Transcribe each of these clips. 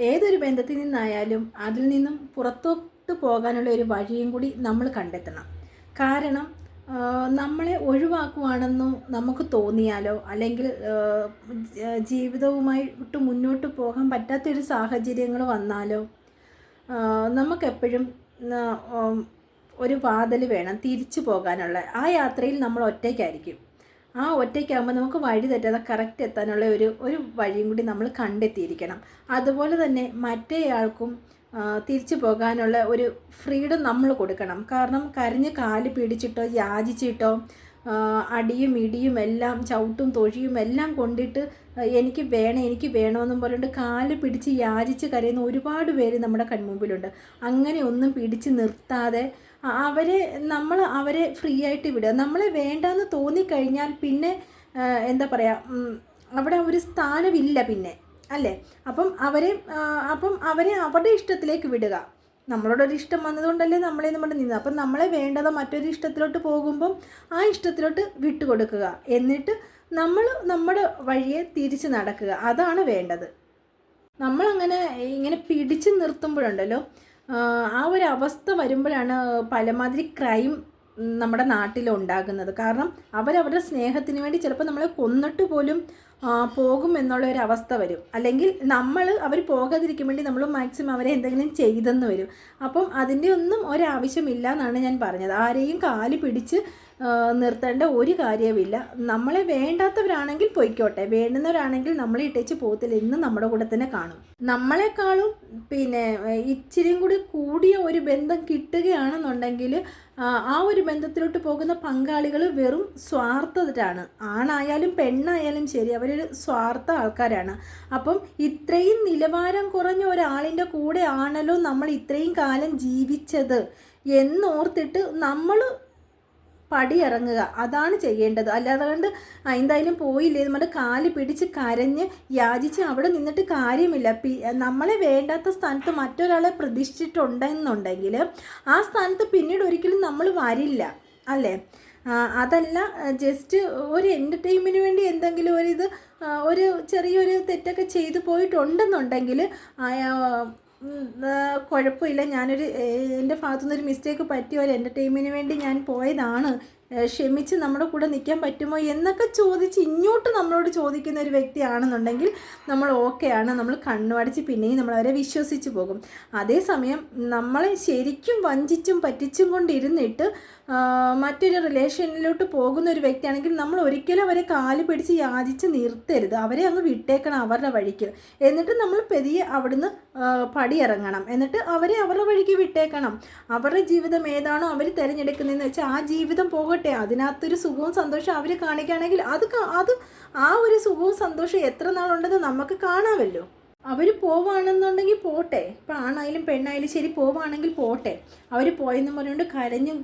ഏതൊരു ബന്ധത്തിൽ നിന്നായാലും അതിൽ നിന്നും പുറത്തോട്ട് പോകാനുള്ള ഒരു വഴിയും കൂടി നമ്മൾ കണ്ടെത്തണം. കാരണം നമ്മളെ ഒഴിവാക്കുവാണെന്നോ നമുക്ക് തോന്നിയാലോ, അല്ലെങ്കിൽ ജീവിതവുമായി വിട്ട് മുന്നോട്ട് പോകാൻ പറ്റാത്തൊരു സാഹചര്യങ്ങൾ വന്നാലോ, നമുക്കെപ്പോഴും ഒരു വാതിൽ വേണം തിരിച്ചു പോകാനുള്ള. ആ യാത്രയിൽ നമ്മൾ ഒറ്റയ്ക്കായിരിക്കും. ആ ഒറ്റയ്ക്കാകുമ്പോൾ നമുക്ക് വഴി തെറ്റാതെ കറക്റ്റ് എത്താനുള്ള ഒരു വഴിയും കൂടി നമ്മൾ കണ്ടെത്തിയിരിക്കണം. അതുപോലെ തന്നെ മറ്റേയാൾക്കും തിരിച്ചു പോകാനുള്ള ഒരു ഫ്രീഡം നമ്മൾ കൊടുക്കണം. കാരണം കരഞ്ഞ് കാല് പിടിച്ചിട്ടോ യാചിച്ചിട്ടോ അടിയും ഇടിയും എല്ലാം ചവിട്ടും തൊഴിയും എല്ലാം കൊണ്ടിട്ട് എനിക്ക് വേണമെന്നും പറഞ്ഞിട്ട് കാല് പിടിച്ച് യാചിച്ച് കരയുന്ന ഒരുപാട് പേര് നമ്മുടെ കൺമുമ്പിലുണ്ട്. അങ്ങനെ ഒന്നും പിടിച്ച് നിർത്താതെ അവരെ ഫ്രീ ആയിട്ട് വിടുക. നമ്മളെ വേണ്ടാന്ന് തോന്നിക്കഴിഞ്ഞാൽ പിന്നെ എന്താ പറയുക, അവിടെ ഒരു സ്ഥാനമില്ല പിന്നെ, അല്ലേ? അപ്പം അവരെ അവരുടെ ഇഷ്ടത്തിലേക്ക് വിടുക. നമ്മളോടൊരു ഇഷ്ടം വന്നതുകൊണ്ടല്ലേ നമ്മളെ നമ്മൾ നിന്നത്. അപ്പം നമ്മളെ വേണ്ടത് മറ്റൊരു ഇഷ്ടത്തിലോട്ട് പോകുമ്പം ആ ഇഷ്ടത്തിലോട്ട് വിട്ടുകൊടുക്കുക. എന്നിട്ട് നമ്മൾ നമ്മുടെ വഴിയെ തിരിച്ച് നടക്കുക. അതാണ് വേണ്ടത്. നമ്മളങ്ങനെ ഇങ്ങനെ പിടിച്ച് നിർത്തുമ്പോഴുണ്ടല്ലോ, ആ ഒരു അവസ്ഥ വരുമ്പോഴാണ് പലമാതിരി ക്രൈം നമ്മുടെ നാട്ടിലുണ്ടാകുന്നത്. കാരണം അവരവരുടെ സ്നേഹത്തിന് വേണ്ടി ചിലപ്പോൾ നമ്മളെ കൊന്നിട്ട് പോലും പോകും എന്നുള്ള ഒരു അവസ്ഥ വരും. അല്ലെങ്കിൽ അവർ പോകാതിരിക്കാൻ വേണ്ടി നമ്മൾ മാക്സിമം അവരെ എന്തെങ്കിലും ചെയ്തെന്ന് വരും. അപ്പം അതിൻ്റെ ഒന്നും ഒരാവശ്യമില്ല എന്നാണ് ഞാൻ പറഞ്ഞത്. ആരെയും കാല് പിടിച്ച് നിർത്തേണ്ട ഒരു കാര്യവുമില്ല. നമ്മളെ വേണ്ടാത്തവരാണെങ്കിൽ പൊയ്ക്കോട്ടെ, വേണ്ടുന്നവരാണെങ്കിൽ നമ്മളെ ഇട്ടേച്ച് പോകത്തില്ല. ഇന്ന് നമ്മുടെ കൂടെ തന്നെ കാണും. നമ്മളെക്കാളും ഇച്ചിരിയും കൂടി കൂടിയ ഒരു ബന്ധം കിട്ടുകയാണെന്നുണ്ടെങ്കിൽ ആ ഒരു ബന്ധത്തിലോട്ട് പോകുന്ന പങ്കാളികൾ വെറും സ്വാർത്ഥരാണ്. ആണായാലും പെണ്ണായാലും ശരി, അവരൊരു സ്വാർത്ഥ ആൾക്കാരാണ്. അപ്പം ഇത്രയും നിലവാരം കുറഞ്ഞ ഒരാളിൻ്റെ കൂടെ ആണല്ലോ നമ്മൾ ഇത്രയും കാലം ജീവിച്ചത് എന്നോർത്തിട്ട് നമ്മൾ പടിയിറങ്ങുക. അതാണ് ചെയ്യേണ്ടത്. അല്ലാതെ കണ്ട് എന്തായാലും പോയില്ലേ നമ്മുടെ കാല് പിടിച്ച് കരഞ്ഞ് യാചിച്ച് അവിടെ നിന്നിട്ട് കാര്യമില്ല. നമ്മളെ വേണ്ടാത്ത സ്ഥാനത്ത് മറ്റൊരാളെ പ്രതീക്ഷിച്ചിട്ടുണ്ടെന്നുണ്ടെങ്കിൽ ആ സ്ഥാനത്ത് പിന്നീട് ഒരിക്കലും നമ്മൾ വരില്ല, അല്ലേ? അതല്ല, ജസ്റ്റ് ഒരു എൻ്റർടൈൻമെൻറ്റിന് വേണ്ടി എന്തെങ്കിലും ഒരു ചെറിയൊരു തെറ്റൊക്കെ ചെയ്തു പോയിട്ടുണ്ടെന്നുണ്ടെങ്കിൽ കുഴപ്പമില്ല. എൻ്റെ ഭാഗത്തുനിന്നൊരു മിസ്റ്റേക്ക് പറ്റിയ ഒരു എൻ്റർടൈൻമെൻറ്റിന് വേണ്ടി ഞാൻ പോയതാണ്, ക്ഷമിച്ച് നമ്മുടെ കൂടെ നിൽക്കാൻ പറ്റുമോ എന്നൊക്കെ ചോദിച്ച് ഇങ്ങോട്ട് നമ്മളോട് ചോദിക്കുന്ന ഒരു വ്യക്തിയാണെന്നുണ്ടെങ്കിൽ നമ്മൾ ഓക്കെയാണ്. നമ്മൾ കണ്ണുമടച്ച് പിന്നെയും നമ്മളവരെ വിശ്വസിച്ച് പോകും. അതേസമയം നമ്മളെ ശരിക്കും വഞ്ചിച്ചും പറ്റിച്ചും കൊണ്ടിരുന്നിട്ട് മറ്റൊരു റിലേഷനിലോട്ട് പോകുന്ന ഒരു വ്യക്തിയാണെങ്കിൽ നമ്മൾ ഒരിക്കലും അവരെ കാല് പിടിച്ച് യാചിച്ച് നിർത്തരുത്. അവരെ അങ്ങ് വിട്ടേക്കണം അവരുടെ വഴിക്ക്. എന്നിട്ട് നമ്മൾ പെതിയെ അവിടുന്ന് പടിയിറങ്ങണം. എന്നിട്ട് അവരെ അവരുടെ വഴിക്ക് വിട്ടേക്കണം. അവരുടെ ജീവിതം ഏതാണോ അവർ തിരഞ്ഞെടുക്കുന്നതെന്ന് വെച്ചാൽ ആ ജീവിതം പോകട്ടെ. അതിനകത്തൊരു സുഖവും സന്തോഷവും അവർ കാണിക്കുകയാണെങ്കിൽ അത് ആ ഒരു സുഖവും സന്തോഷവും എത്ര നാളുണ്ടെന്ന് നമുക്ക് കാണാമല്ലോ. അവർ പോവുകയാണെന്നുണ്ടെങ്കിൽ പോട്ടെ. ഇപ്പം ആണായാലും പെണ്ണായാലും ശരി, പോവുകയാണെങ്കിൽ പോട്ടെ. അവർ പോയെന്ന് പറഞ്ഞുകൊണ്ട് കരഞ്ഞ്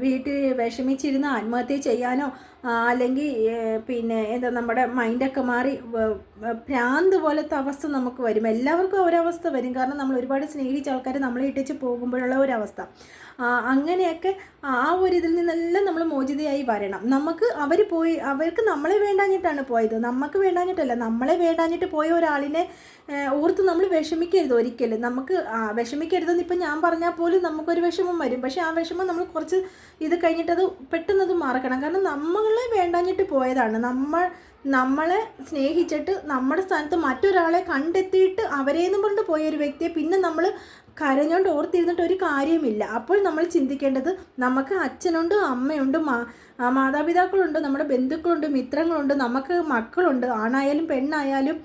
വീട്ടിൽ വിഷമിച്ചിരുന്ന് ആത്മഹത്യ ചെയ്യാനോ അല്ലെങ്കിൽ നമ്മുടെ മൈൻഡൊക്കെ മാറി ഭ്രാന്ത് പോലത്തെ അവസ്ഥ നമുക്ക് വരും. എല്ലാവർക്കും ഒരവസ്ഥ വരും. കാരണം നമ്മൾ ഒരുപാട് സ്നേഹിച്ച ആൾക്കാർ നമ്മളെ ഇട്ടിച്ച് പോകുമ്പോഴുള്ള ഒരവസ്ഥ, അങ്ങനെയൊക്കെ ആ ഒരു ഇതിൽ നിന്നെല്ലാം നമ്മൾ മോചിതയായി വരണം. അവർക്ക് നമ്മളെ വേണ്ടാഞ്ഞിട്ടാണ് പോയത്, നമുക്ക് വേണ്ടാഞ്ഞിട്ടല്ല. നമ്മളെ വേണ്ടാഞ്ഞിട്ട് പോയ ഒരാളിനെ ഓർത്ത് നമ്മൾ വിഷമിക്കരുത് ഒരിക്കലും. നമുക്ക് വിഷമിക്കരുതെന്ന് ഇപ്പം ഞാൻ പറഞ്ഞാൽ പോലും നമുക്കൊരു വിഷമം വരും. പക്ഷേ ആ വിഷമം നമ്മൾ കുറച്ച് ഇത് കഴിഞ്ഞിട്ടത് പെട്ടെന്നത് മറക്കണം. കാരണം നമ്മളെ വേണ്ടാഞ്ഞിട്ട് പോയതാണ്. നമ്മളെ സ്നേഹിച്ചിട്ട് നമ്മുടെ സ്ഥാനത്ത് മറ്റൊരാളെ കണ്ടെത്തിയിട്ട് അവരേന്ന് പറഞ്ഞിട്ട് പോയൊരു വ്യക്തിയെ പിന്നെ നമ്മൾ കരഞ്ഞോണ്ട് ഓർത്തിരുന്നിട്ട് ഒരു കാര്യമില്ല. അപ്പോൾ നമ്മൾ ചിന്തിക്കേണ്ടത്, നമുക്ക് അച്ഛനുണ്ട്, അമ്മയുണ്ട്, മാതാപിതാക്കളുണ്ട്, നമ്മുടെ ബന്ധുക്കളുണ്ട്, മിത്രങ്ങളുണ്ട്, നമുക്ക് മക്കളുണ്ട്. ആണായാലും പെണ്ണായാലും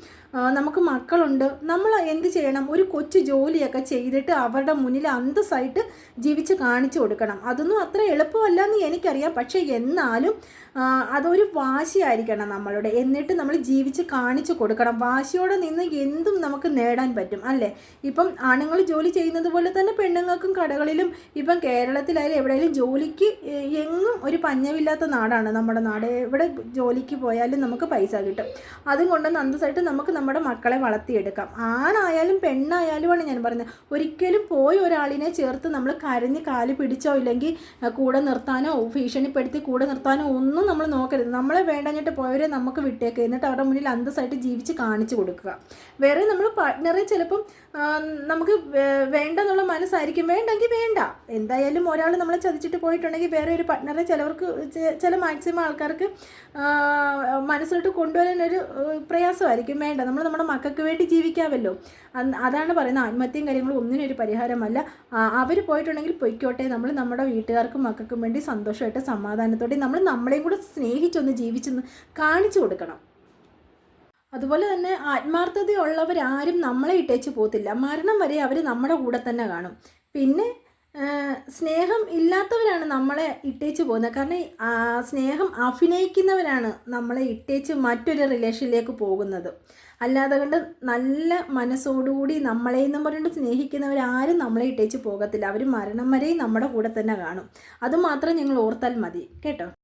നമുക്ക് മക്കളുണ്ട്. നമ്മൾ എന്ത് ചെയ്യണം? ഒരു കൊച്ചു ജോലിയൊക്കെ ചെയ്തിട്ട് അവരുടെ മുന്നിൽ അന്തസ്സായിട്ട് ജീവിച്ച് കാണിച്ചു കൊടുക്കണം. അതൊന്നും അത്ര എളുപ്പമല്ല എന്ന് എനിക്കറിയാം. പക്ഷേ എന്നാലും അതൊരു വാശിയായിരിക്കണം നമ്മളുടെ. എന്നിട്ട് നമ്മൾ ജീവിച്ച് കാണിച്ചു കൊടുക്കണം. വാശിയോടെ നിന്ന് എന്തും നമുക്ക് നേടാൻ പറ്റും, അല്ലേ? ഇപ്പം ആണുങ്ങൾ ജോലി ചെയ്യുന്നത് പോലെ തന്നെ പെണ്ണുങ്ങൾക്കും കടകളിലും ഇപ്പം കേരളത്തിലായാലും എവിടെയെങ്കിലും ജോലിക്ക് എങ്ങും ഒരു പഞ്ഞമില്ലാത്ത നാടാണ് നമ്മുടെ നാട്. എവിടെ ജോലിക്ക് പോയാലും നമുക്ക് പൈസ കിട്ടും. അതും കൊണ്ടൊന്ന് അന്തസ്സായിട്ട് നമുക്ക് നമ്മുടെ മക്കളെ വളർത്തിയെടുക്കാം. ആണായാലും പെണ്ണായാലുമാണ് ഞാൻ പറയുന്നത്. ഒരിക്കലും പോയി ഒരാളിനെ ചേർത്ത് നമ്മൾ കരഞ്ഞ് കാല് പിടിച്ചോ ഇല്ലെങ്കിൽ കൂടെ നിർത്താനോ ഭീഷണിപ്പെടുത്തി കൂടെ നിർത്താനോ ഒന്നും നമ്മൾ നോക്കരുത്. നമ്മളെ വേണ്ടഞ്ഞിട്ട് പോയവരെ നമുക്ക് വിട്ടേക്കുക. എന്നിട്ട് അവരുടെ മുന്നിൽ അന്തസ്സായിട്ട് ജീവിച്ച് കാണിച്ചു കൊടുക്കുക. വേറെ നമ്മൾ പാർട്ട്ണറെ ചിലപ്പം നമുക്ക് വേണ്ടെന്നുള്ള മനസ്സായിരിക്കും. വേണ്ടെങ്കിൽ വേണ്ട. എന്തായാലും ഒരാൾ നമ്മളെ ചതിച്ചിട്ട് പോയിട്ടുണ്ടെങ്കിൽ വേറെ ഒരു പാർട്ട്ണറെ ചില മാക്സിമം ആൾക്കാർക്ക് മനസ്സിലോട്ട് കൊണ്ടുവരാനൊരു പ്രയാസമായിരിക്കും. വേണ്ട, നമ്മൾ നമ്മുടെ മക്കൾക്ക് വേണ്ടി ജീവിക്കാമല്ലോ. അതാണ് പറയുന്നത്. ആത്മഹത്യയും കാര്യങ്ങളും ഒന്നിനും ഒരു പരിഹാരമല്ല. അവർ പോയിട്ടുണ്ടെങ്കിൽ പൊയ്ക്കോട്ടെ. നമ്മൾ നമ്മുടെ വീട്ടുകാർക്കും മക്കൾക്കും വേണ്ടി സന്തോഷമായിട്ട് സമാധാനത്തോടെ നമ്മൾ നമ്മളെയും കൂടെ സ്നേഹിച്ചൊന്ന് ജീവിച്ചൊന്ന് കാണിച്ചു കൊടുക്കണം. അതുപോലെ തന്നെ ആത്മാർത്ഥതയുള്ളവരാരും നമ്മളെ ഇട്ടേച്ച് പോകത്തില്ല. മരണം വരെ അവർ നമ്മുടെ കൂടെ തന്നെ കാണും. പിന്നെ സ്നേഹം ഇല്ലാത്തവരാണ് നമ്മളെ ഇട്ടേച്ച് പോകുന്നത്. കാരണം സ്നേഹം അഭിനയിക്കുന്നവരാണ് നമ്മളെ ഇട്ടേച്ച് മറ്റൊരു റിലേഷനിലേക്ക് പോകുന്നത്. അല്ലാതെ കൊണ്ട് നല്ല മനസ്സോടുകൂടി നമ്മളെ എന്നും പറഞ്ഞിട്ട് സ്നേഹിക്കുന്നവരാരും നമ്മളെ ഇട്ടേച്ച് പോകത്തില്ല. അവർ മരണം വരെയും നമ്മുടെ കൂടെ തന്നെ കാണും. അതുമാത്രം ഞങ്ങൾ ഓർത്താൽ മതി കേട്ടോ.